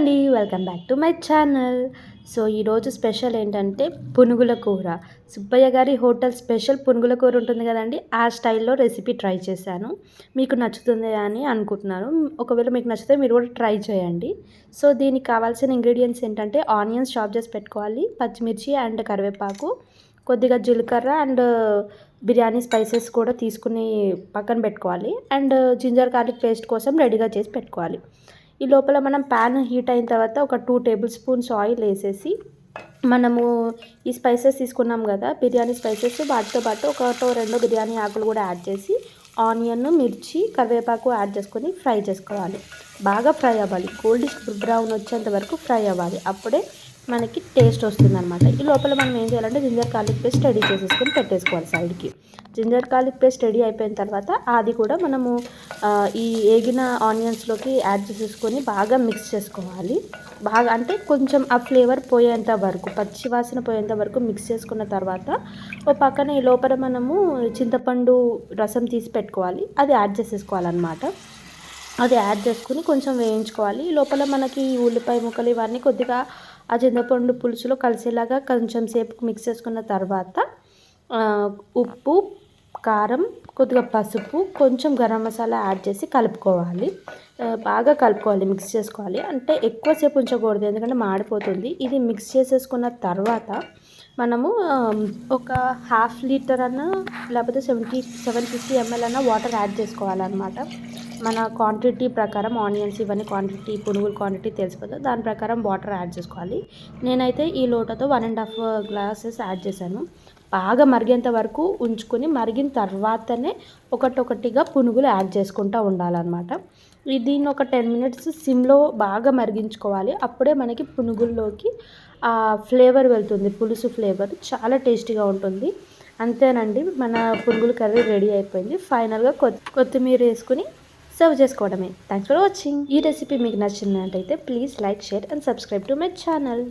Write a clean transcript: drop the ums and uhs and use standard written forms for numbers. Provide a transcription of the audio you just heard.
అండి, welcome back to my channel. So ఈరోజు special ఏంటంటే పునుగుల కూర. సుబ్బయ్య గారి హోటల్ స్పెషల్ పునుగుల కూర ఉంటుంది కదండి, ఆ స్టైల్లో రెసిపీ ట్రై చేశాను. మీకు నచ్చుతుంది అని అనుకుంటున్నాను. ఒకవేళ మీకు నచ్చితే మీరు కూడా ట్రై చేయండి. సో దీనికి కావాల్సిన ఇంగ్రీడియంట్స్ ఏంటంటే ఆనియన్స్ చాప్ చేసి పెట్టుకోవాలి, పచ్చిమిర్చి అండ్ కరివేపాకు, కొద్దిగా జీలకర్ర అండ్ బిర్యానీ స్పైసెస్ కూడా తీసుకుని పక్కన పెట్టుకోవాలి. అండ్ జింజర్ గార్లిక్ పేస్ట్ కోసం రెడీగా చేసి పెట్టుకోవాలి. ఈ లోపల మనం ప్యాన్ హీట్ అయిన తర్వాత ఒక 2 టేబుల్ స్పూన్స్ ఆయిల్ వేసేసి మనము ఈ స్పైసెస్ తీసుకున్నాం కదా, బిర్యానీ స్పైసెస్, వాటితో పాటు ఒకటో రెండో బిర్యానీ ఆకులు కూడా యాడ్ చేసి ఆనియన్, మిర్చి, కరివేపాకు యాడ్ చేసుకొని ఫ్రై చేసుకోవాలి. బాగా ఫ్రై అవ్వాలి, గోల్డిష్ బ్రౌన్ వచ్చేంత వరకు ఫ్రై అవ్వాలి. అప్పుడే మనకి టేస్ట్ వస్తుందన్నమాట. ఈ లోపల మనం ఏం చేయాలంటే జింజర్ గార్లిక్ పేస్ట్ రెడీ చేసేసుకొని పెట్టేసుకోవాలి సైడ్కి. జింజర్ గార్లిక్ పేస్ట్ రెడీ అయిపోయిన తర్వాత అది కూడా మనము ఈ ఏగిన ఆనియన్స్లోకి యాడ్ చేసేసుకొని బాగా మిక్స్ చేసుకోవాలి. బాగా అంటే కొంచెం ఆ ఫ్లేవర్ పోయేంత వరకు, పచ్చి వాసన పోయేంత వరకు మిక్స్ చేసుకున్న తర్వాత ఓ పక్కన ఈ లోపల మనము చింతపండు రసం తీసి పెట్టుకోవాలి, అది యాడ్ చేసేసుకోవాలన్నమాట. అది యాడ్ చేసుకుని కొంచెం వేయించుకోవాలి. ఈ లోపల మనకి ఉల్లిపాయ ముక్కలు ఇవన్నీ కొద్దిగా ఆ చింతపండు పులుసులో కలిసేలాగా కొంచెం సేపు మిక్స్ చేసుకున్న తర్వాత ఉప్పు, కారం, కొద్దిగా పసుపు, కొంచెం గరం మసాలా యాడ్ చేసి కలుపుకోవాలి. బాగా కలుపుకోవాలి, మిక్స్ చేసుకోవాలి. అంటే ఎక్కువసేపు ఉంచకూడదు, ఎందుకంటే మాడిపోతుంది. ఇది మిక్స్ చేసేసుకున్న తర్వాత మనము ఒక 1/2 లీటర్ అన్న లేకపోతే 750 ml అన్న వాటర్ యాడ్ చేసుకోవాలన్నమాట. మన క్వాంటిటీ ప్రకారం ఆనియన్స్ ఇవన్నీ క్వాంటిటీ, పునుగుల క్వాంటిటీ తెలుసు కదా, దాని ప్రకారం వాటర్ యాడ్ చేసుకోవాలి. నేనైతే ఈ లోటతో 1.5 గ్లాసెస్ యాడ్ చేశాను. బాగా మరిగేంత వరకు ఉంచుకొని మరిగిన తర్వాతనే ఒకటొకటిగా పునుగులు యాడ్ చేసుకుంటూ ఉండాలన్నమాట. దీన్ని ఒక 10 మినిట్స్ సిమ్లో బాగా మరిగించుకోవాలి. అప్పుడే మనకి పునుగుల్లోకి ఆ ఫ్లేవర్ వెళ్తుంది, పులుసు ఫ్లేవర్ చాలా టేస్టీగా ఉంటుంది. అంతేనండి, మన పునుగుల కర్రీ రెడీ అయిపోయింది. ఫైనల్గా కొత్తిమీర వేసుకుని సర్వ్ చేసుకోవడమే. Thanks for watching. ఈ రెసిపీ మీకు నచ్చినట్టయితే please like, share and subscribe to my channel.